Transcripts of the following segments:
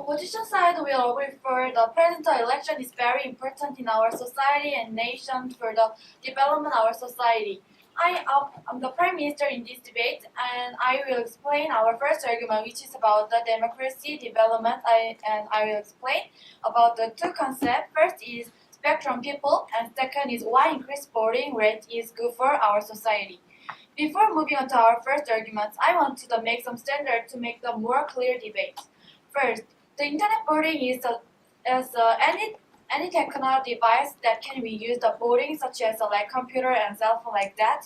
Opposition side will refer the presidential election is very important in our society and nation for the development of our society. I'm the Prime Minister in this debate, and I will explain our first argument, which is about the democracy development. I will explain about the two concepts. First is spectrum people, and second is why increased voting rate is good for our society. Before moving on to our first arguments, I want to make some standards to make the more clear debate. First, the internet voting is any technology device that can be used for voting, such as like computer and cell phone like that.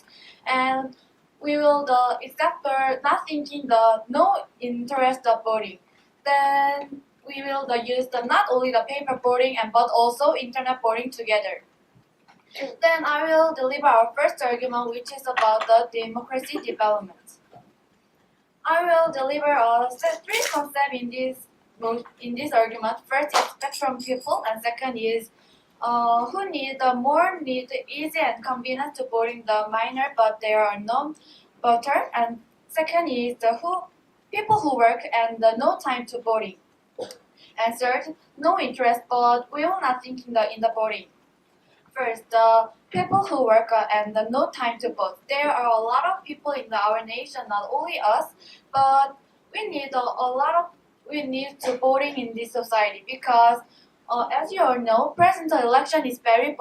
And we will except for not thinking the no interest of voting. Then we will use not only the paper voting but also internet voting together. Then I will deliver our first argument, which is about the democracy development. I will deliver three concepts in this argument. First is spectrum people, and second is who need easy and convenient to voting the minor, but there are no voter. And second is people who work and no time to voting. And third, no interest, but we will not think in the voting. First, the people who work and no time to vote. There are a lot of people in our nation, not only us, but we need to voting in this society because, as you all know, presidential election is very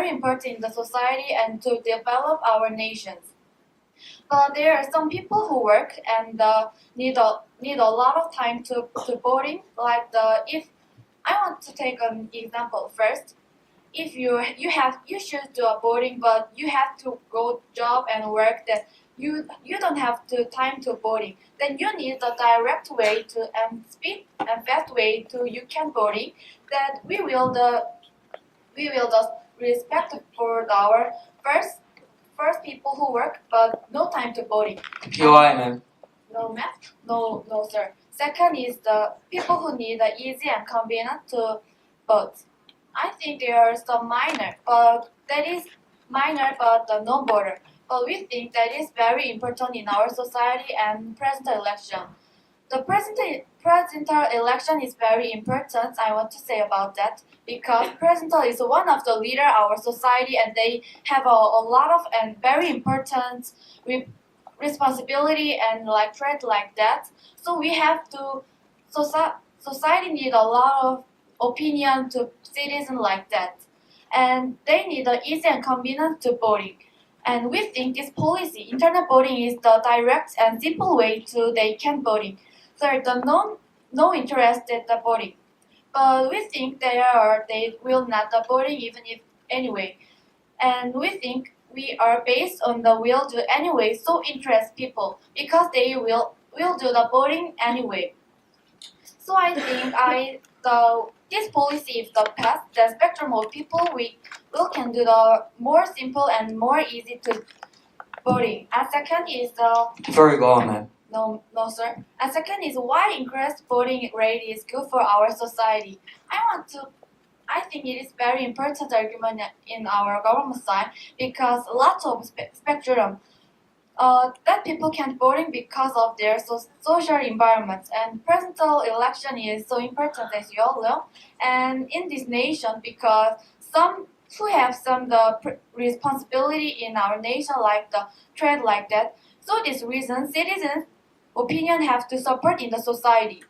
important in the society and to develop our nations. But there are some people who work and need a lot of time to voting. Like if I want to take an example first. If you should do a voting, but you have to go job and work, then you don't have the time to voting. Then you need a direct way to and speed and fast way to you can voting. That we will just respect for our first people who work but no time to voting. POI, ma'am. No, ma'am. No, sir. Second is the people who need easy and convenient to vote. I think there are some minor, but no border. But we think that is very important in our society and presidential election. The presidential election is very important. I want to say about that because presidential is one of the leader of our society, and they have a lot of and very important responsibility and threat like that. So we have to society need a lot of opinion to citizens like that, and they need easy and convenient to voting. And we think this policy, internet voting, is the direct and simple way to they can voting. Third, the no interest in the voting, but we think they will not the voting even if anyway, and we think we are based on the will do anyway. So interest people because they will do the voting anyway. So I think this policy, if the pass, the spectrum of people we can do the more simple and more easy to voting. And second is Before you go on, ma'am. No, sir. And second is why increased voting rate is good for our society. I think it is very important argument in our government side because lots of spectrum. That people can't voting because of their social environments, and presidential election is so important as you all know, and in this nation because some who have some responsibility in our nation like the trade like that. So this reason citizens' opinion have to support in the society,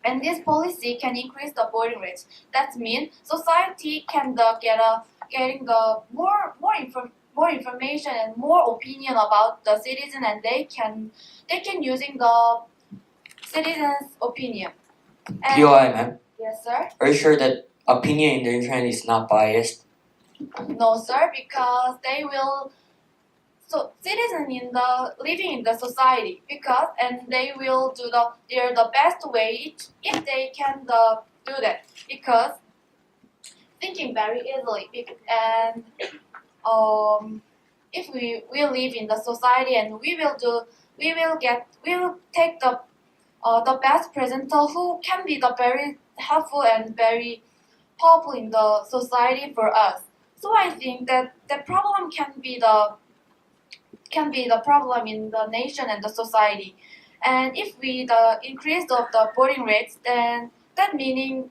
and this policy can increase the voting rate. That means society can getting the more information and more opinion about the citizen, and they can using the citizens' opinion. And POI, ma'am. Yes, sir. Are you sure that opinion in the internet is not biased? No, sir, because they will. So citizens living in the society because and they will do the best way if they can do that because thinking very easily and. If we live in the society and we will take the best presenter who can be the very helpful and very powerful in the society for us. So I think that the problem can be the problem in the nation and the society. And if we increase of the voting rates, then that meaning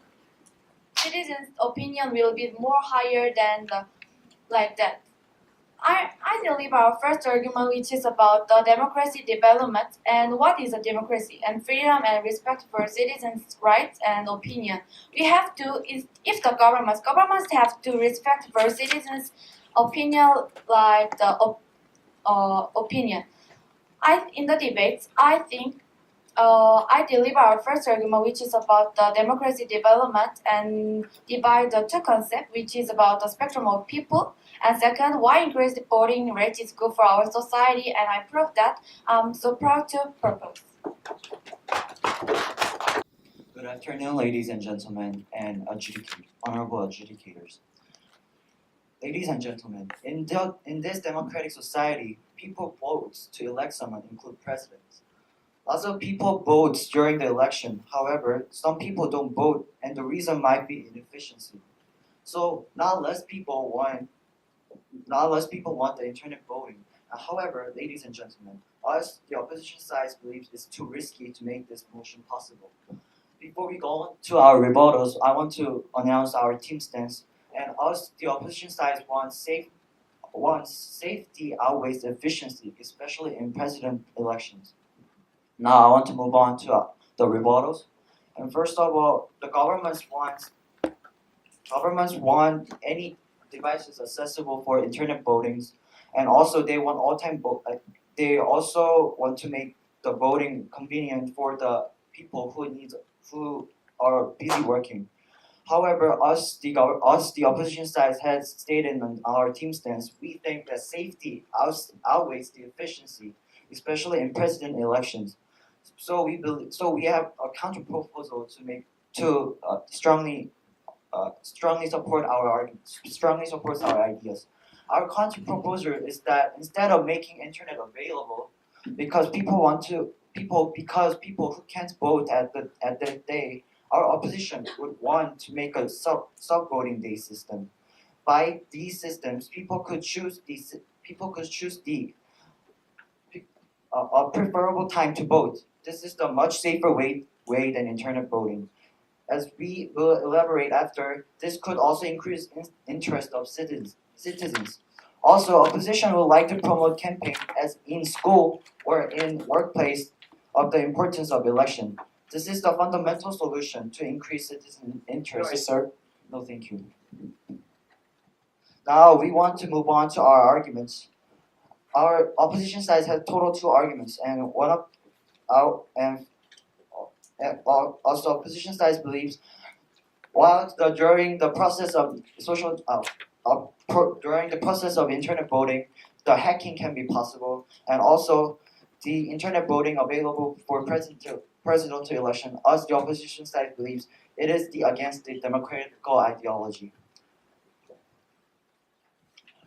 citizens' opinion will be more higher than the like that. I believe our first argument, which is about the democracy development and what is a democracy and freedom and respect for citizens' rights and opinion. We have to, if the governments have to respect for citizens' opinion like the opinion. In the debates, I think I deliver our first argument, which is about the democracy development and divide the two concepts, which is about the spectrum of people. And second, why increase the voting rate is good for our society, and I prove that. I'm so proud to propose. Good afternoon, ladies and gentlemen, and honorable adjudicators. Ladies and gentlemen, in this democratic society, people vote to elect someone, include presidents. Lots of people vote during the election. However, some people don't vote, and the reason might be inefficiency. So not less people want the internet voting. However, ladies and gentlemen, us, the opposition side, believes it's too risky to make this motion possible. Before we go on to our rebuttals, I want to announce our team stance. And us, the opposition side, wants safety outweighs efficiency, especially in president elections. Now I want to move on to the rebuttals. And first of all, the governments want any devices accessible for internet votings, and also they want all-time vote. They also want to make the voting convenient for the people who are busy working. However, us, the opposition side, has stated in our team stance, we think that safety outweighs the efficiency, especially in president elections. So we have a counter proposal to strongly supports our ideas. Our counter proposal is that instead of making internet available, because people who can't vote at that day, our opposition would want to make a sub-voting day system. By these systems, people could choose the preferable time to vote. This is the much safer way than internet voting. As we will elaborate after, this could also increase interest of citizens. Also, opposition would like to promote campaign as in school or in workplace of the importance of election. This is the fundamental solution to increase citizen interest. Yes, sir. No, thank you. Now we want to move on to our arguments. Our opposition side has total 2 arguments, and also opposition side believes during the process of internet voting, the hacking can be possible, and also the internet voting available for presidential election. Us, the opposition side, believes it is against the democratical ideology.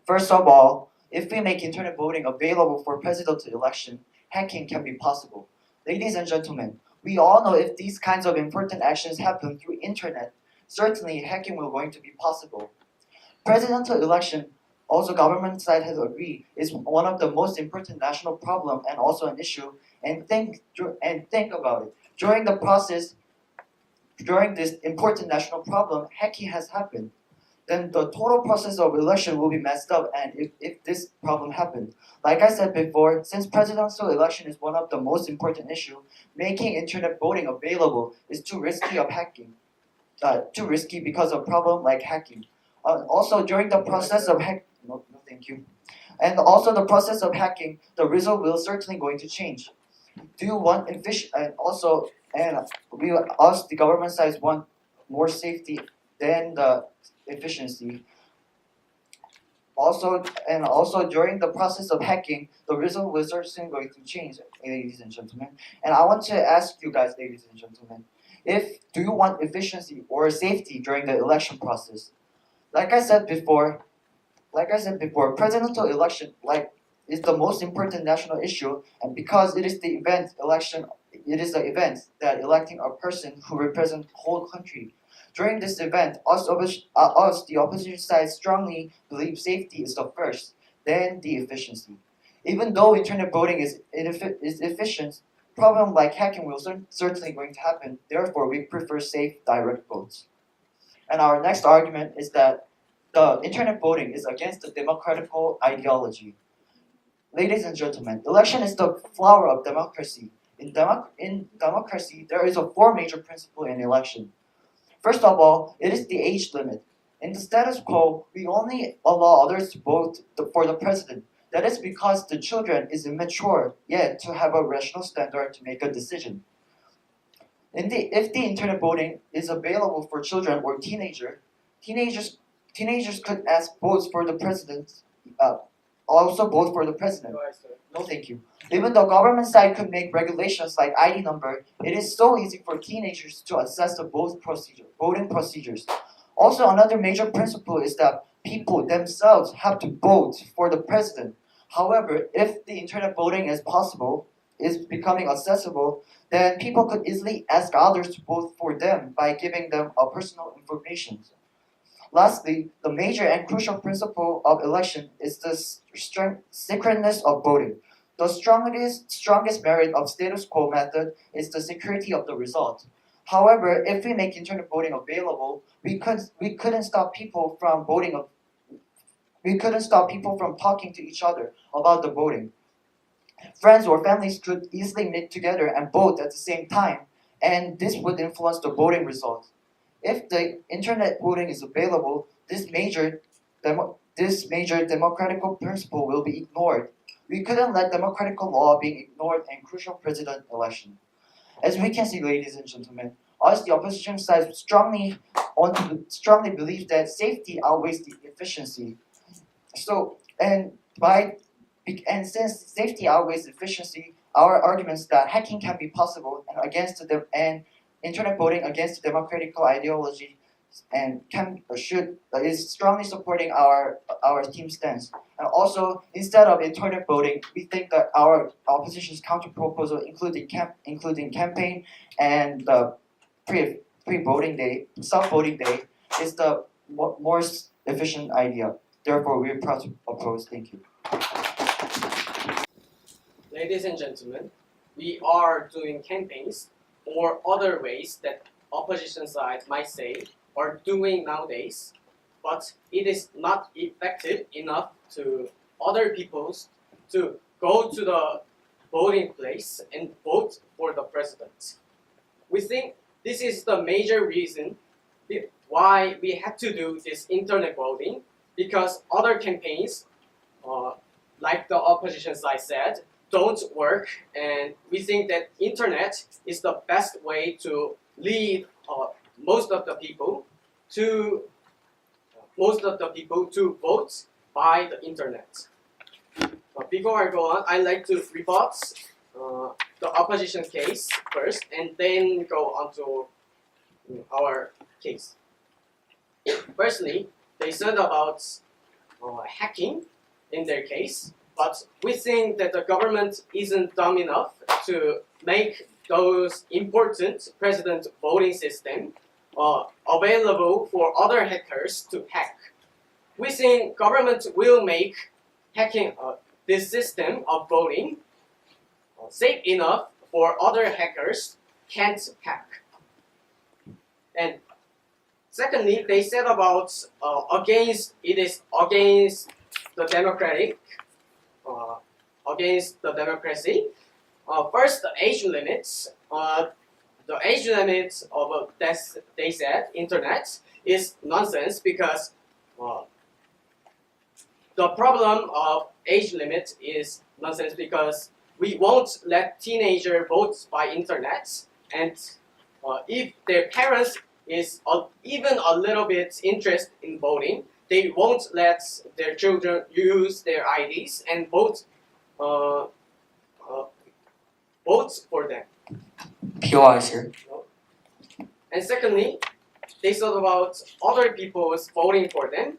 First of all, if we make internet voting available for presidential election, hacking can be possible. Ladies and gentlemen, we all know if these kinds of important actions happen through internet, certainly hacking will going to be possible. Presidential election, also government side has agreed, is one of the most important national problem and also an issue. And think about it. During this important national problem, hacking has happened. Then the total process of election will be messed up, and if this problem happened. Like I said before, since presidential election is one of the most important issue, making internet voting available is too risky because of problem like hacking. Also during the process of thank you. And also the process of hacking, the result will certainly going to change. Do you want efficient the government side want more safety than the efficiency. Also during the process of hacking, the result will certainly going to change, ladies and gentlemen. And I want to ask you guys, ladies and gentlemen, do you want efficiency or safety during the election process? Like I said before, presidential election is the most important national issue, and because it is the event that electing a person who represents the whole country. During this event, the opposition side, strongly believe safety is the first, then the efficiency. Even though internet voting is efficient, problem like hacking will certainly going to happen. Therefore, we prefer safe direct votes. And our next argument is that the internet voting is against the democratical ideology. Ladies and gentlemen, election is the flower of democracy. In democracy, there is a four major principle in election. First of all, it is the age limit. In the status quo, we only allow others to vote for the president. That is because the children is immature yet to have a rational standard to make a decision. If the internet voting is available for children or teenagers could ask votes for the president. Also vote for the president. No, thank you. Even though government side could make regulations like ID number, it is so easy for teenagers to assess the voting procedures. Also, another major principle is that people themselves have to vote for the president. However, if the internet voting is becoming accessible, then people could easily ask others to vote for them by giving them personal information. Lastly, the major and crucial principle of election is the secretness of voting. The strongest merit of status quo method is the security of the result. However, if we make internet voting available, we couldn't stop people from voting. We couldn't stop people from talking to each other about the voting. Friends or families could easily meet together and vote at the same time, and this would influence the voting result. If the internet voting is available, this major democratical principle will be ignored. We couldn't let democratical law being ignored in crucial president election. As we can see, ladies and gentlemen, us, the opposition side, strongly believe that safety outweighs the efficiency. And since safety outweighs efficiency, our arguments that hacking can be possible and internet voting against the democratical ideology and is strongly supporting our team stance. And also, instead of internet voting, we think that our opposition's counter proposal, including campaign and the pre-voting day, self-voting day, is the more efficient idea. Therefore, we are proud to oppose. Thank you. Ladies and gentlemen, we are doing campaigns or other ways that opposition side might say are doing nowadays, but it is not effective enough to other peoples to go to the voting place and vote for the president. We think this is the major reason why we had to do this internet voting, because other campaigns, like the opposition side said, don't work, and we think that internet is the best way to lead most of the people to vote by the internet. Before I go on, I'd like to rebut the opposition case first, and then go on to our case. Firstly, they said about hacking in their case, but we think that the government isn't dumb enough to make those important president voting system available for other hackers to hack. We think government will make hacking this system of voting safe enough for other hackers can't hack. And secondly, they said about against the democracy. First, the age limits. The age limit of they said internet is nonsense, because the problem of age limit is nonsense because we won't let teenagers vote by internet, and if their parents is even a little bit interested in voting, they won't let their children use their IDs and vote for them. POI, sir. And secondly, they thought about other people's voting for them,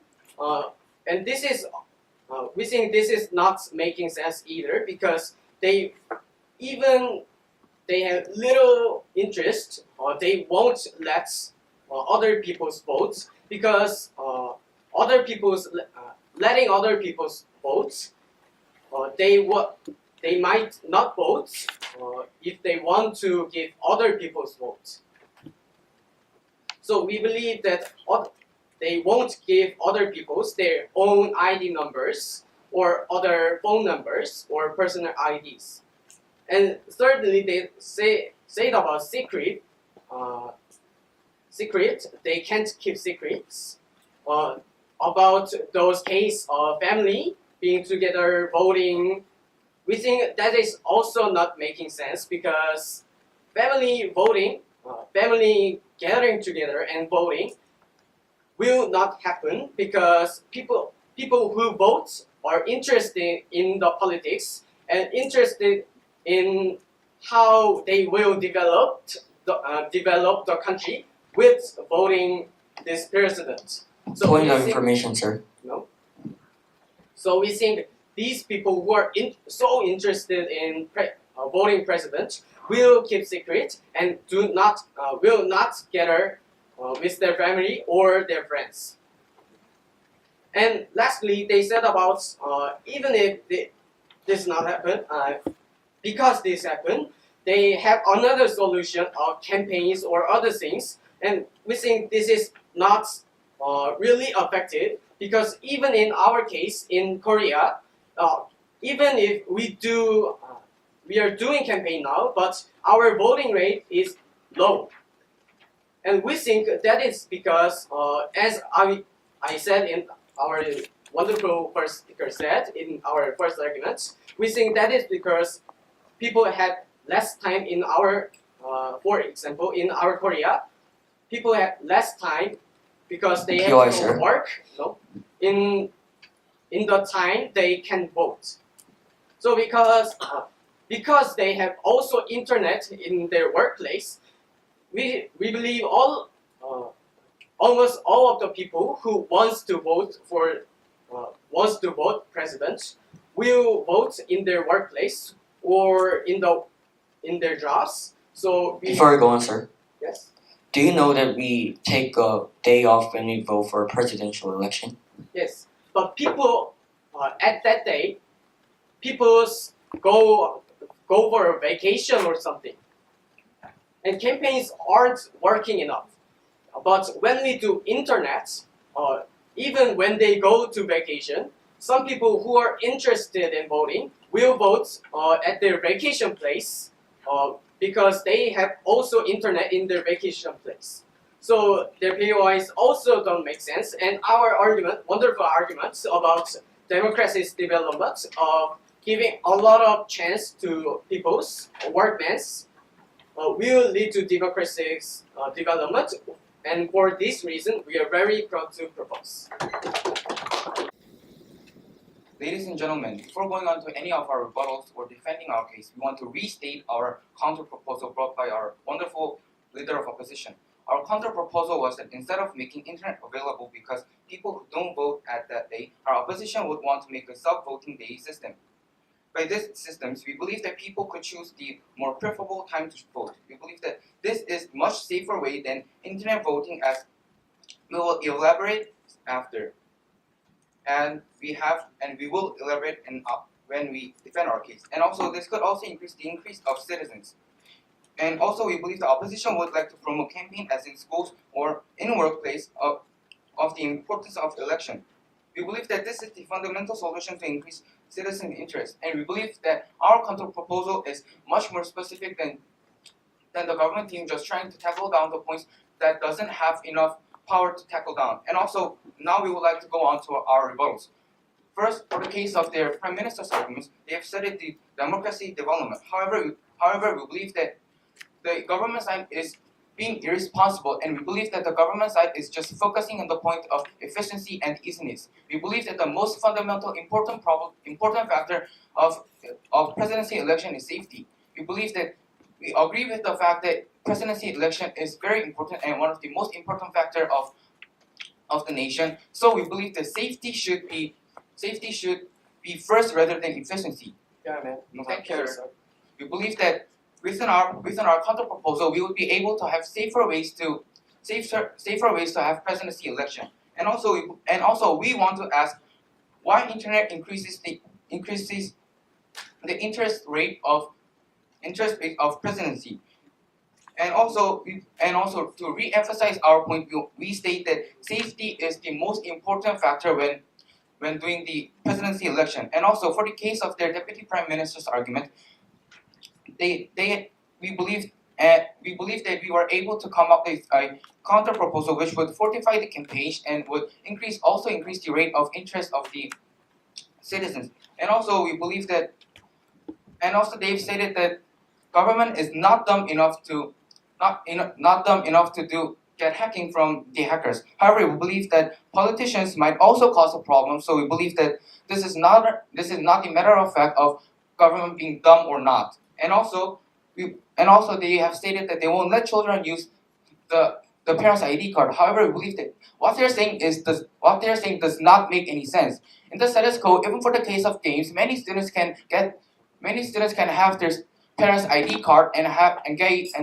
and this is we think this is not making sense either, because they have little interest, or they won't let other people's votes, because letting other people's votes, they they might not vote if they want to give other people's votes. So we believe that they won't give other people's their own ID numbers or other phone numbers or personal IDs. And thirdly, they say about secret. They can't keep secrets about those case of family being together voting. We think that is also not making sense because family voting, family gathering together and voting will not happen because people who vote are interested in the politics and interested in how they will develop the country with voting this president. So Point we of think- information, sir. No. So we think these people who are so interested in voting president will keep secret and will not gather with their family or their friends. And lastly, they said about even if this not happen, because this happened, they have another solution of campaigns or other things, and we think this is not really effective because even in our case in Korea, even if we are doing campaign now, but our voting rate is low, and we think that is because as I said in our wonderful first speaker said in our first argument, we think that is because people had less time in our, for example, in our Korea, people had less time because they POI, have to sir. work. No, in the time they can vote. So because they have also internet in their workplace, we believe almost all of the people who wants to vote president will vote in their workplace or in their jobs. So Before we go on, sir, yes. do you know that we take a day off when we vote for a presidential election? Yes, but people at that day, people go for a vacation or something, and campaigns aren't working enough. But when we do internet, even when they go to vacation, some people who are interested in voting will vote at their vacation place because they have also internet in their vacation place. So their POIs also don't make sense, and our wonderful arguments about democracy's development of giving a lot of chance to people's workmen's will lead to democracy's development, and for this reason, we are very proud to propose. Ladies and gentlemen, before going on to any of our rebuttals or defending our case, we want to restate our counter-proposal brought by our wonderful leader of opposition. Our counter-proposal was that instead of making internet available because people who don't vote at that day, our opposition would want to make a self-voting day system. By this systems, we believe that people could choose the more preferable time to vote. We believe that this is much safer way than internet voting, as we will elaborate after. And we will elaborate when we defend our case. And also, this could also increase the increase of citizens. And also, we believe the opposition would like to promote campaign as in schools or in workplace of the importance of election. We believe that this is the fundamental solution to increase citizen interest, and we believe that our counter proposal is much more specific than the government team just trying to tackle down the points that doesn't have enough power to tackle down. And also, now we would like to go on to our rebuttals. First, for the case of their prime minister's arguments, they have cited the democracy development. However, we believe that the government side is being irresponsible, and we believe that the government side is just focusing on the point of efficiency and easiness. We believe that the most fundamental important factor of presidency election is safety. We agree with the fact that presidency election is very important and one of the most important factor of the nation. So we believe that safety should be first rather than efficiency. Yeah, man. Thank you, sir. We believe that within our counter proposal, we would be able to have safer ways to have presidency election. And also we want to ask why internet increases the interest rate of presidency. And also to re-emphasize our point, we state that safety is the most important factor when doing the presidency election. And also for the case of their deputy prime minister's argument, we believe that we were able to come up with a counter proposal which would fortify the campaigns and would increase the rate of interest of the citizens. And also we believe that, and also they've stated that government is not dumb enough to get hacking from the hackers. However, we believe that politicians might also cause a problem. So we believe that this is not a matter of fact of government being dumb or not. And also they have stated that they won't let children use the parents' ID card. However, we believe that what they're saying does not make any sense. In the status quo, even for the case of games, many students can have their parents' ID card and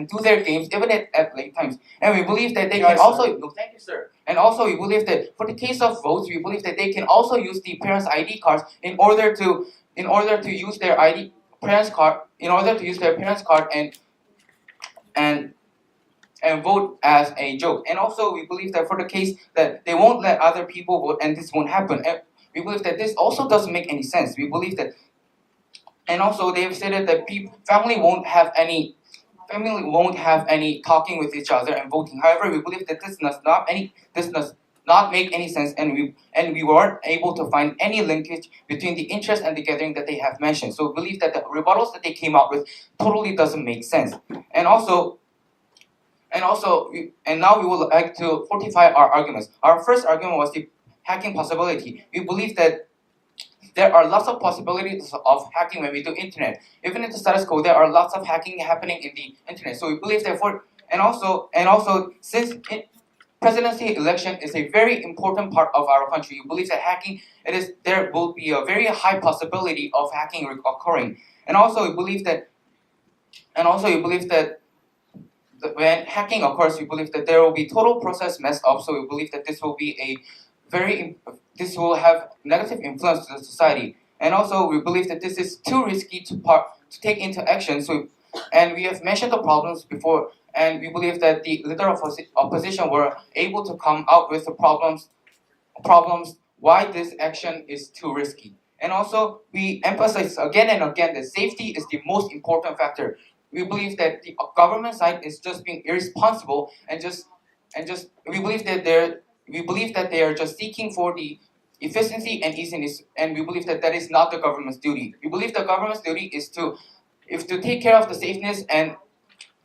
do their games even at late times. And we believe that they can also thank you, sir. And also we believe that for the case of votes, we believe that they can also use the parents' ID cards in order to use their parents' card and vote as a joke. And also we believe that for the case that they won't let other people vote and this won't happen. And we believe that this also doesn't make any sense. We believe that. And also they have stated that family won't have any talking with each other and voting. However, we believe that this does not make any sense, and we weren't able to find any linkage between the interest and the gathering that they have mentioned. So we believe that the rebuttals that they came out with totally doesn't make sense. And now we would like to fortify our arguments. Our first argument was the hacking possibility. We believe that there are lots of possibilities of hacking when we do internet. Even in the status quo, there are lots of hacking happening in the internet. So we believe therefore, and also since presidency election is a very important part of our country, we believe that there will be a very high possibility of hacking occurring. And also we believe that when hacking occurs, we believe that there will be total process messed up. So we believe that this will have negative influence to the society. And also we believe that this is too risky to take into action. So, and we have mentioned the problems before, and we believe that the leader of opposition were able to come out with the problems why this action is too risky. And also we emphasize again and again that safety is the most important factor. We believe that the government side is just being irresponsible and we believe that they are just seeking for the efficiency and easiness, and we believe that is not the government's duty. We believe the government's duty is to take care of the safeness, and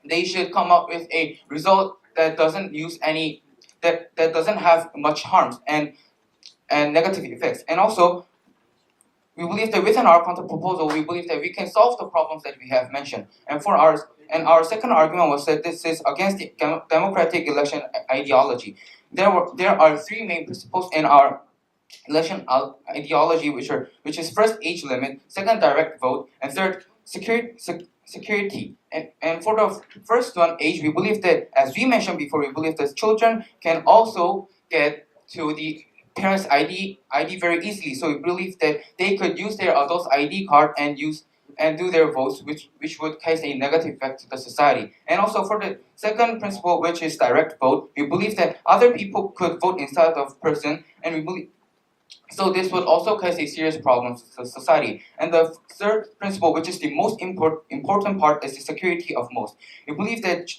they should come up with a result that doesn't have much harms and negative effects. And also we believe that within our counter proposal, we believe that we can solve the problems that we have mentioned. And our second argument was that this is against the democratic election ideology. There are three main principles in our election ideology, which is first, age limit; second, direct vote; and third, security. And for the first one, age, we believe that, as we mentioned before, we believe that children can also get to the parents' ID very easily. So we believe that they could use their adult's ID card and do their votes, which would cause a negative effect to the society. And also for the second principle, which is direct vote, we believe that other people could vote instead of person, and we believe so this would also cause a serious problem to the society. And the third principle, which is the most important part, is the security of most. We believe that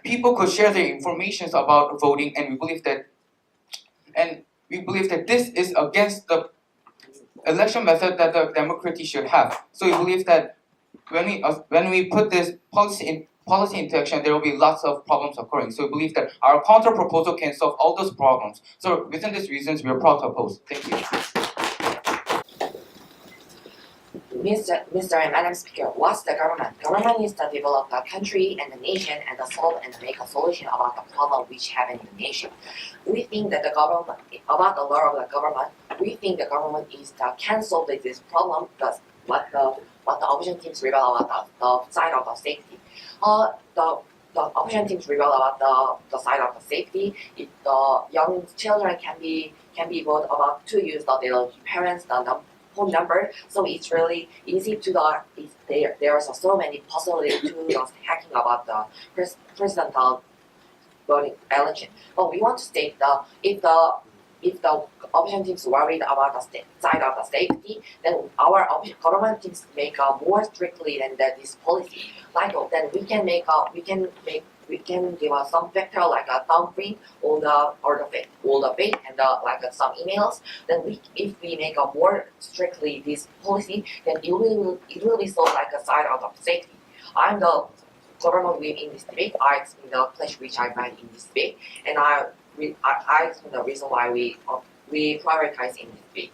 people could share their information about voting, and we believe that this is against the election method that the democracy should have. So we believe that when we put this policy into action, there will be lots of problems occurring. So we believe that our counter proposal can solve all those problems. So within these reasons, we are proud to oppose. Thank you. Mr. and Madam Speaker, what's the government? Government is to develop the country and the nation and to solve and make a solution about the problem which happen in the nation. We think that the government, about the law of the government, we think the government is to cancel this problem because what the opposition teams rebel about the side of the safety. The opposition teams rebel about the side of the safety. If the young children can be vote about to use their parents phone number, so it's really easy to there are so many possibilities to hacking about the presidential voting election. But we want to state that if the opposition teams worried about the side of the safety, then our government teams make more strictly than this policy. Like then we can give some factor like a thumbprint or the fake and like some emails. Then if we make a more strictly this policy, then it will be so like a side of the safety. I'm the government whip in this debate. I explain the clash which I find in this debate, and I explain the reason why we prioritize in this debate.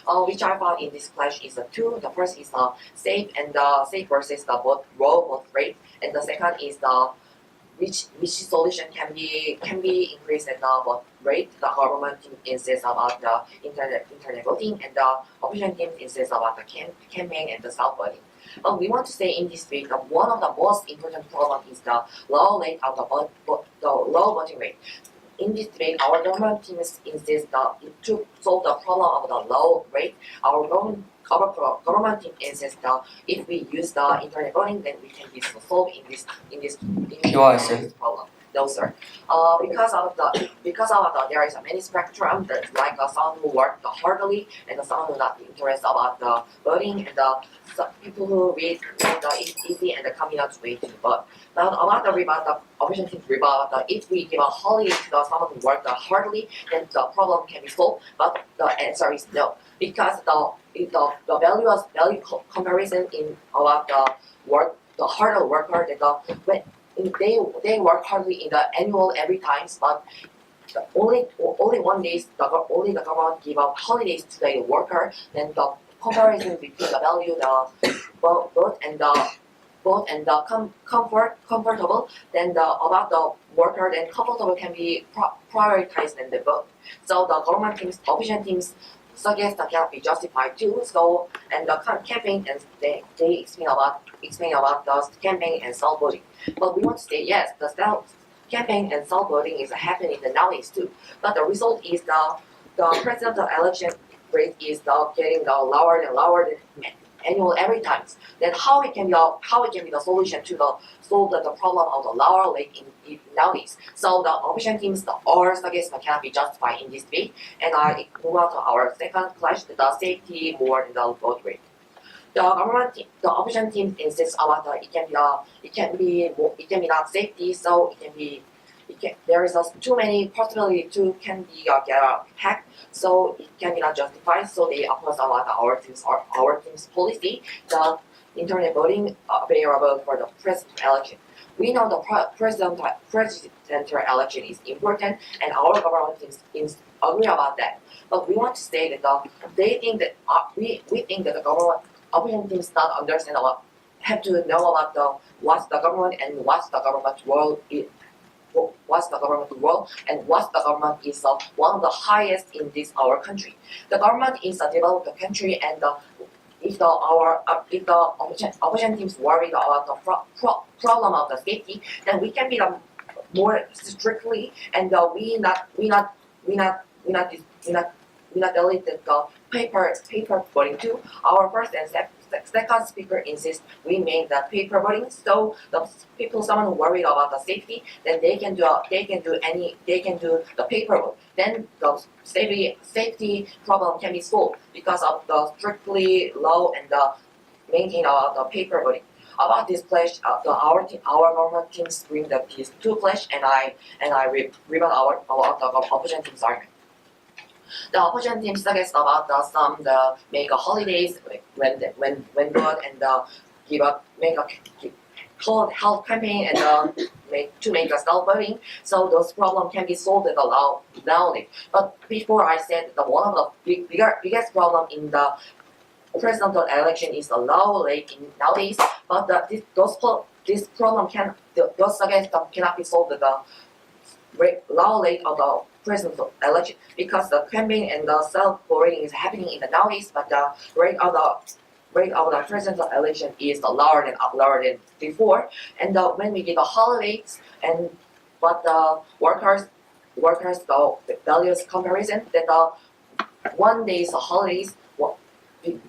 Which I found in this clash is two. The first is the safe versus the both raw rate, and the second is the which solution can be increased and the vote rate. The government team insists about the internet voting, and the opposition team insists about the campaign and the self voting. We want to say in this debate that one of the most important problem is the low rate of the low voting rate. In this debate, our government team insists that to solve the problem of the low rate, our government team insists that if we use the internet voting, then we can be solved in this problem. No, sir. Because of the there is a many spectrum that like someone who work heartily and someone who not interested about the voting and the people who read the easy and the communist way to vote. Now about the opposition team rebut that if we give a holiday to someone who work heartily, then the problem can be solved. But the answer is no, because the value comparison in about the harder worker when they work hardly in the annual every times, but only one day only the government give out holidays to the worker. Then the comparison between the value both and the comfortable, then about the worker, then comfortable can be prioritized than the vote. So the government teams, opposition teams suggest that cannot be justified too. So and the campaign and they explain about the campaign and self voting. But we want to say yes, the campaign and self voting is happening nowadays too. But the result is the presidential election rate is getting lower and lower than annual every time. Then how it can be the solution to solve the problem of the lower rate in nowadays. So the opposition teams or suggest cannot be justified in this debate. And I move on to our second clash, the safety more than the vote rate. The opposition team insists about it can be not safety, so there is too many possibilities to can be get hacked, so it can be not justified. So they oppose about our team's policy, the internet voting available for the presidential election. We know the presidential election is important, and our government teams agree about that. But we want to say that they think that we think that the government opposition teams not understand about have to know about what's the government and what's the government's role and what's the government is one of the highest in this our country. The government is a developed country, and if the opposition teams worried about the problem of the safety, then we can be more strictly, and we not delete the paper voting too. Our first and second speaker insists we make the paper voting, so the people someone worried about the safety, then they can do the paper vote. Then the safety problem can be solved because of the strictly law and the maintain of the paper voting. About this clash, our government teams bring these two clash, and I rebut our opposition team's argument. The opposition team suggests about make a holidays when good and hold health campaign and make a self voting, so those problems can be solved nowadays. But before I said that one of the biggest problem in the presidential election is the low rate in nowadays. But this problem those suggestions cannot be solved the low rate of the presidential election, because the campaign and the self-voting is happening in the nowadays, but the rate of the presidential election is lower than before. And when we give the holidays but the workers the values comparison that the 1 day's holidays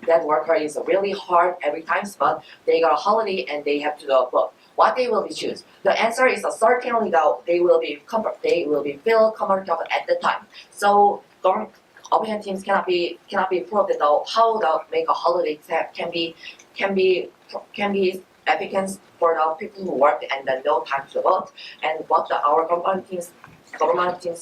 that worker is really hard every time, but they got a holiday and they have to do both. What they will be choose? The answer is certainly that they will be feel comfortable at the time. So opposition teams cannot be proved that how the make a holiday can be efficient for the people who work and then no time to vote. And what our government teams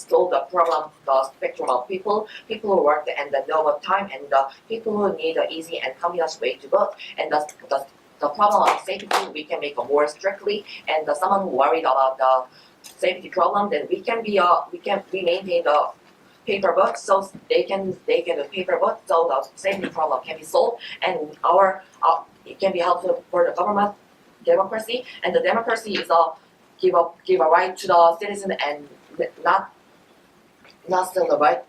solve the problem, the spectrum of people who work and then no work time, and the people who need an easy and convenient way to vote. And the problem of safety we can make more strictly, and someone who worried about the safety problem, then we maintain the paper vote, so they can do paper vote, so the safety problem can be solved, and it can be helpful for the government democracy, and the democracy is give a right to the citizen and not still the right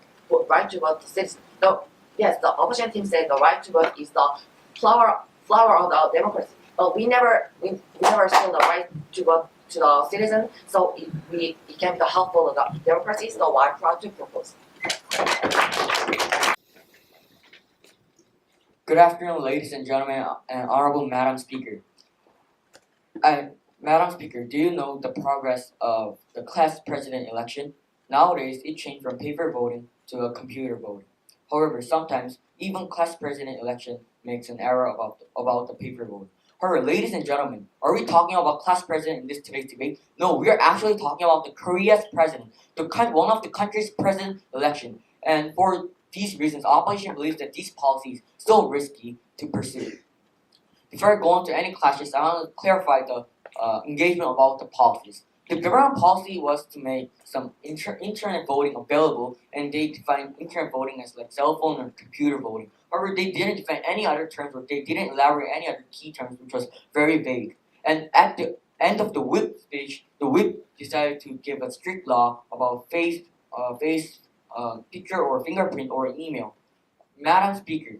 to vote the citizen. No, yes, the opposition team said the right to vote is the flower of the democracy. But we never still the right to vote to the citizen, so it can be helpful of the democracy. So I try to propose. Good afternoon, ladies and gentlemen, and honorable Madam Speaker. Madam Speaker, do you know the progress of the class president election? Nowadays, it changed from paper voting to a computer voting. However, sometimes even class president election makes an error about the paper vote. However, ladies and gentlemen, are we talking about class president in this today's debate? No, we are actually talking about the Korea's president, one of the country's president election. And for these reasons, opposition believes that these policies are still risky to pursue. Before I go into any clashes, I want to clarify the engagement about the policies. The government policy was to make some internet voting available, and they defined internet voting as like cell phone or computer voting. However, they didn't define any other terms, or they didn't elaborate any other key terms, which was very vague. And at the end of the whip speech, the whip decided to give a strict law about face picture or fingerprint or email. Madam Speaker,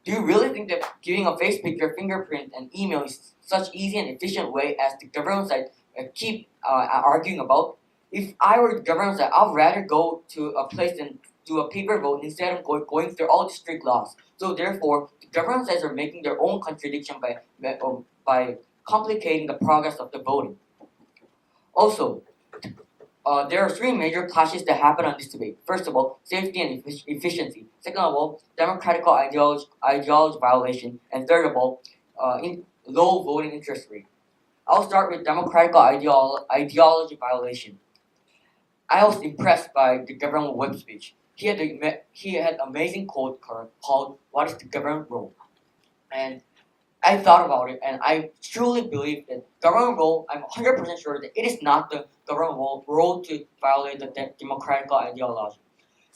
do you really think that giving a face picture, fingerprint, and email is such easy and efficient way as the government side keep arguing about? If I were the government side, I'd rather go to a place and do a paper vote instead of going through all the strict laws. So therefore, the government sides are making their own contradiction by complicating the progress of the voting. Also, there are three major clashes that happen on this debate. First of all, safety and efficiency. Second of all, democratic ideology violation. And third of all, low voting interest rate. I'll start with democratic ideology violation. I was impressed by the government whip speech. He had an amazing quote called "What is the government role?" And I thought about it, and I truly believe that government role, I'm 100% sure that it is not the government role to violate the democratic ideology.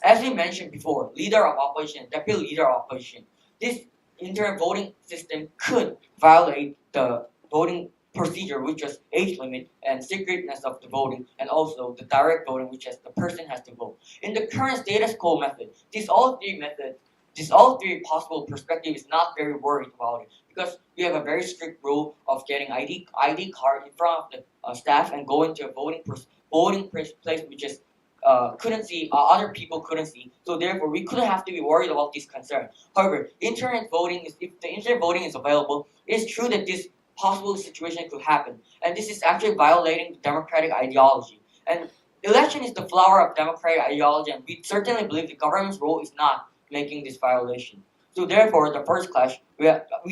As we mentioned before, leader of opposition, deputy leader of opposition, this internet voting system could violate the voting procedure, which is age limit and secretness of the voting, and also the direct voting, which is the person has to vote. In the current status quo method, these all three possible perspectives is not very worried about it, because we have a very strict rule of getting ID card in front of the staff and going to a voting place which is other people couldn't see. So therefore, we couldn't have to be worried about this concern. However, if the internet voting is available, it is true that this possible situation could happen, and this is actually violating the democratic ideology. And election is the flower of democratic ideology, and we certainly believe the government's role is not making this violation. So therefore, the first clash, we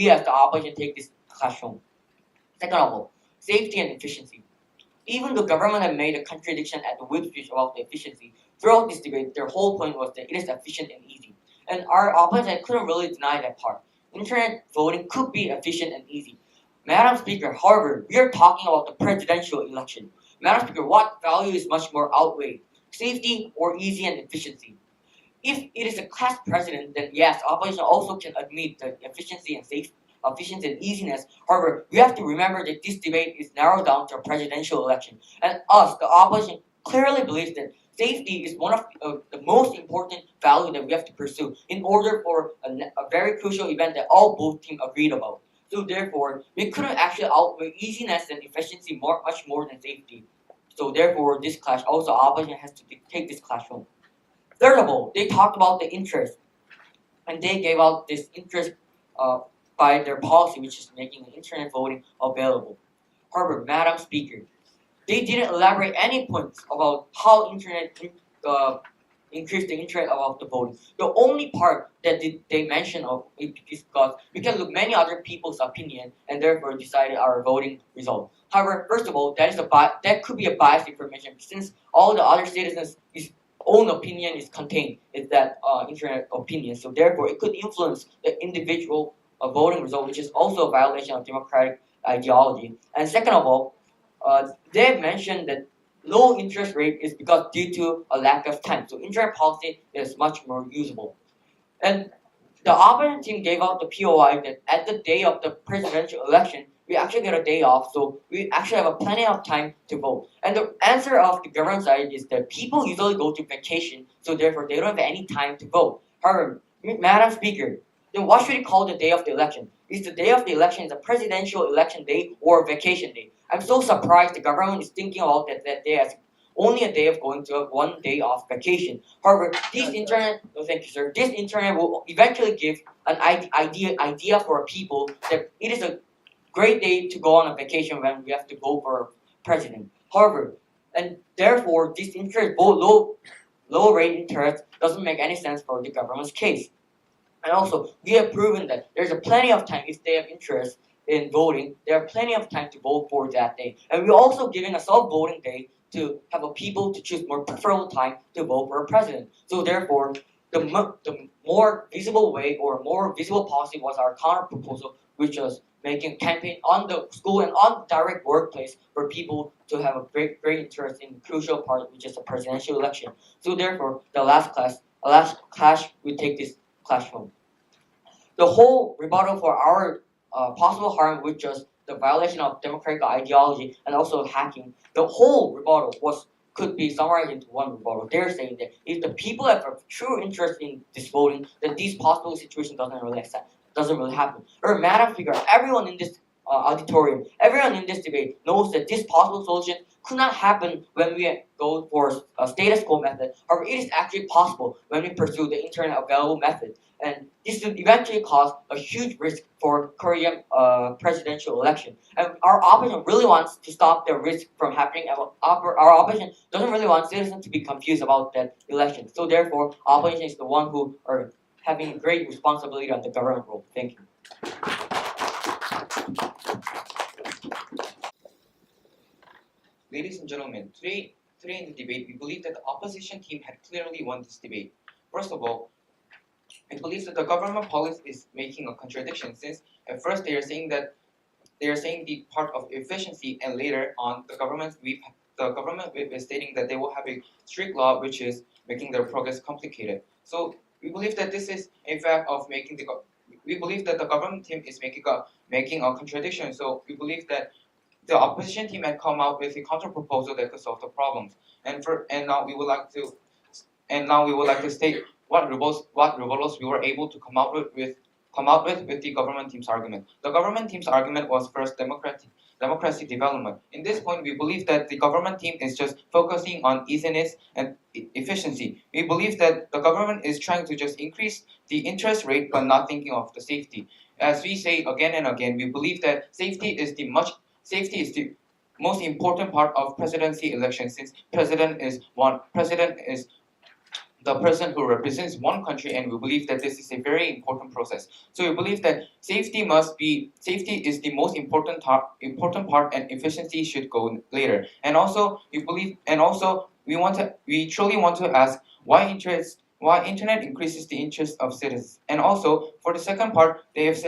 as the opposition take this clash home. Second of all, safety and efficiency. Even the government had made a contradiction at the whip speech about the efficiency. Throughout this debate, their whole point was that it is efficient and easy. And our opponent couldn't really deny that part. Internet voting could be efficient and easy. Madam Speaker, however, we are talking about the presidential election. Madam Speaker, what value is much more outweighed? Safety or easy and efficiency? If it is a class president, then yes, opposition also can admit the efficiency and easiness. However, we have to remember that this debate is narrowed down to a presidential election. And us, the opposition, clearly believes that safety is one of the most important value that we have to pursue in order for a very crucial event that both teams agreed about. So therefore, we couldn't actually outweigh easiness and efficiency much more than safety. So therefore, this clash, also opposition has to take this clash home. Third of all, they talked about the interest. and they gave out this interest by their policy, which is making internet voting available. However, Madam Speaker, they didn't elaborate any points about how internet increased the interest about the voting. The only part that they mentioned of it is because we can look many other people's opinion and therefore decided our voting result. However, first of all, that could be a biased information since all the other citizens' own opinion is contained in that internet opinion. So therefore, it could influence the individual voting result, which is also a violation of democratic ideology. And second of all, they have mentioned that low interest rate is because due to a lack of time. So internet policy is much more usable. And the opposition team gave out the POI that at the day of the presidential election, we actually get a day off, so we actually have plenty of time to vote. And the answer of the government side is that people usually go to vacation, so therefore they don't have any time to vote. However, Madam Speaker, then what should we call the day of the election? Is the day of the election the presidential election day or vacation day? I'm so surprised the government is thinking about that day as only a day of going to a 1 day off vacation. However, this internet, thank you, sir. This internet will eventually give an idea for people that it is a great day to go on a vacation when we have to vote for a president. However, and therefore, this interest low rate interest doesn't make any sense for the government's case. And also, we have proven that there's plenty of time if they have interest in voting. There are plenty of time to vote for that day. And we're also giving a self-voting day to have people to choose more preferable time to vote for a president. So therefore, the more visible way or more visible policy was our counter proposal, which was making campaign on the school and on direct workplace for people to have a great interest in the crucial part, which is the presidential election. So therefore, the last clash, we take this clash home. The whole rebuttal for our possible harm, which was the violation of democratic ideology and also hacking, the whole rebuttal could be summarized into one rebuttal. They're saying that if the people have a true interest in this voting, then these possible situations doesn't really happen. Or Madam Speaker, everyone in this auditorium, everyone in this debate knows that this possible solution could not happen when we go for a status quo method. However, it is actually possible when we pursue the internet available method. And this would eventually cause a huge risk for Korean presidential election. And our opposition really wants to stop the risk from happening. Our opposition doesn't really want citizens to be confused about that election. So therefore, opposition is the one who are having great responsibility on the government role. Thank you. Ladies and gentlemen, today in the debate, we believe that the opposition team had clearly won this debate. First of all, I believe that the government policy is making a contradiction since at first they are saying the part of efficiency, and later on the government whip is stating that they will have a strict law which is making their progress complicated. So we believe that this is a fact of we believe that the government team is making a contradiction. So we believe that the opposition team had come out with a counter proposal that could solve the problems. And now we would like to state what rebuttals we were able to come out with the government team's argument. The government team's argument was first democracy development. In this point, we believe that the government team is just focusing on easiness and efficiency. We believe that the government is trying to just increase the interest rate but not thinking of the safety. As we say again and again, we believe that safety is the most important part of presidency election, since president is the person who represents one country, and we believe that this is a very important process. So we believe that safety is the most important part, and efficiency should go later. And also we truly want to ask why internet increases the interest of citizens. And also for the second part, they have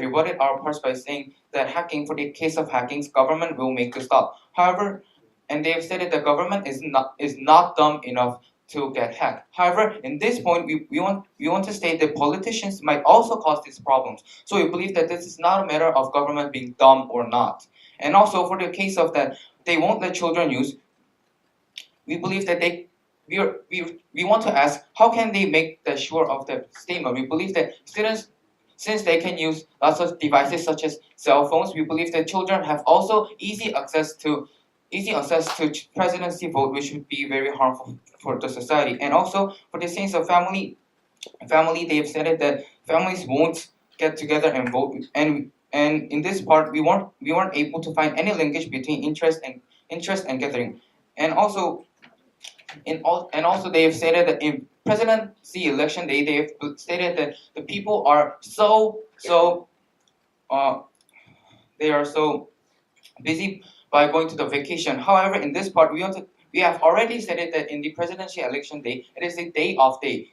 rebutted our parts by saying that for the case of hackings, government will make the stop. However, and they have said that the government is not dumb enough to get hacked. However, in this point, we want to state that politicians might also cause these problems. So we believe that this is not a matter of government being dumb or not. And also for the case of that they won't let children use, we believe that we want to ask how can they make the sure of the statement. We believe that students, since they can use lots of devices such as cell phones, we believe that children have also easy access to easy access to presidency vote, which would be very harmful for the society. And also for the sense of family, they have said that families won't get together and vote. And in this part, we weren't able to find any linkage between interest and gathering. And also they have stated that in presidency election day, they have stated that the people are they are so busy by going to the vacation. However, in this part, we have already stated that in the presidential election day, it is a day off day.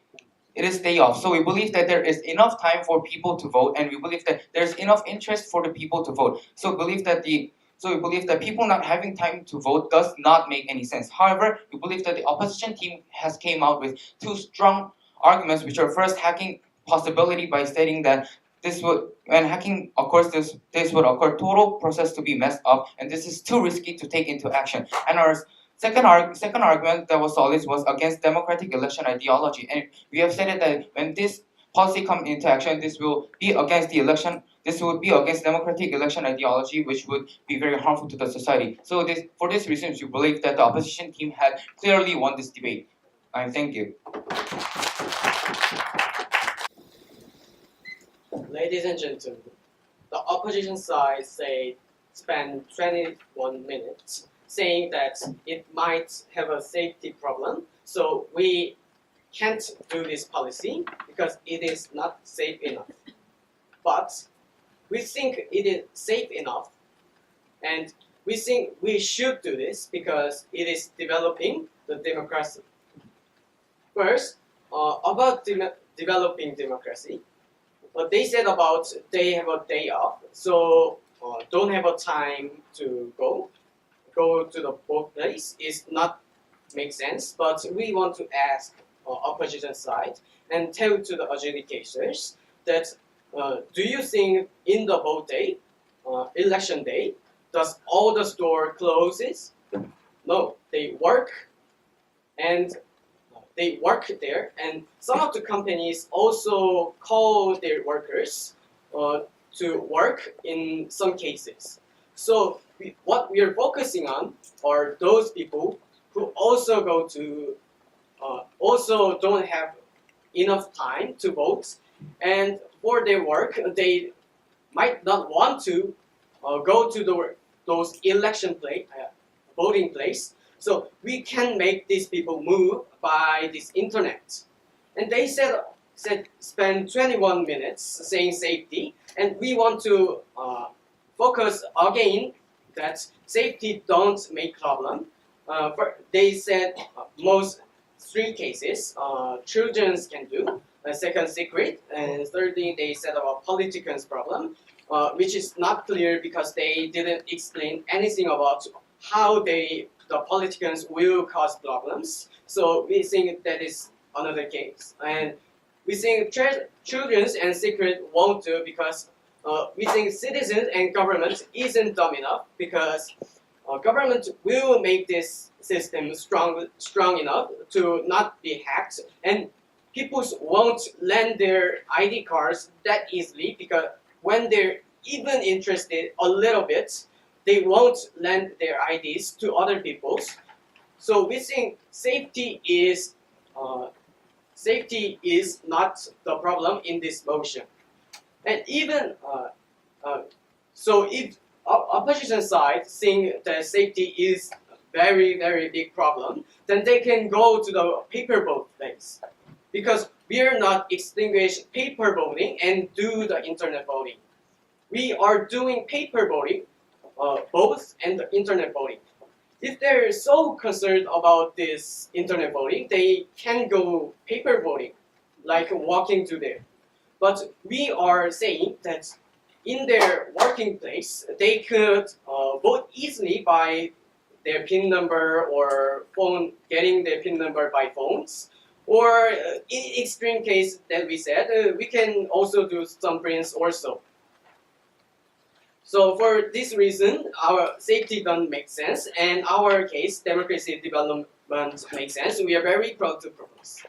It is day off. So we believe that there is enough time for people to vote, and we believe that there's enough interest for the people to vote. So we believe that people not having time to vote does not make any sense. However, we believe that the opposition team has came out with two strong arguments, which are first, hacking possibility by stating that when hacking occurs, this would occur total process to be messed up, and this is too risky to take into action. And our second argument that was solid was against democratic election ideology, and we have stated that when this policy comes into action, this will be against the election. This would be against democratic election ideology, which would be very harmful to the society. So for this reason, we believe that the opposition team had clearly won this debate. Thank you. Ladies and gentlemen, the opposition side spent 21 minutes saying that it might have a safety problem, so we can't do this policy because it is not safe enough. But we think it is safe enough, and we think we should do this because it is developing the democracy. First, about developing democracy, what they said about they have a day off, so don't have a time to go to the vote place is not make sense. But we want to ask opposition side and tell to the adjudicators that do you think in the vote day, election day, does all the store closes? No, they work there, and some of the companies also call their workers to work in some cases. So what we are focusing on are those people who also also don't have enough time to vote, and for their work they might not want to go to those voting place. So we can make these people move by this internet. And they said spend 21 minutes saying safety, and we want to focus again that safety don't make problem. They said most 3 cases children can do. Second, secret, and thirdly, they said about politicians' problem, which is not clear because they didn't explain anything about how the politicians will cause problems. So we think that is another case, and we think children's and secret won't do because we think citizens and government isn't dumb enough because government will make this system strong enough to not be hacked, and people won't lend their ID cards that easily because when they're even interested a little bit, they won't lend their IDs to other people. So we think safety is not the problem in this motion. And even so, if opposition side think that safety is very, very big problem, then they can go to the paper vote place. Because we are not extinguish paper voting and do the internet voting. We are doing paper voting, both, and the internet voting. If they're so concerned about this internet voting, they can go paper voting, like walking to there. But we are saying that in their working place, they could vote easily by their PIN number or getting their PIN number by phones. Or in extreme case that we said, we can also do thumbprints also. So for this reason, our safety doesn't make sense, and our case, democracy development makes sense. We are very proud to propose.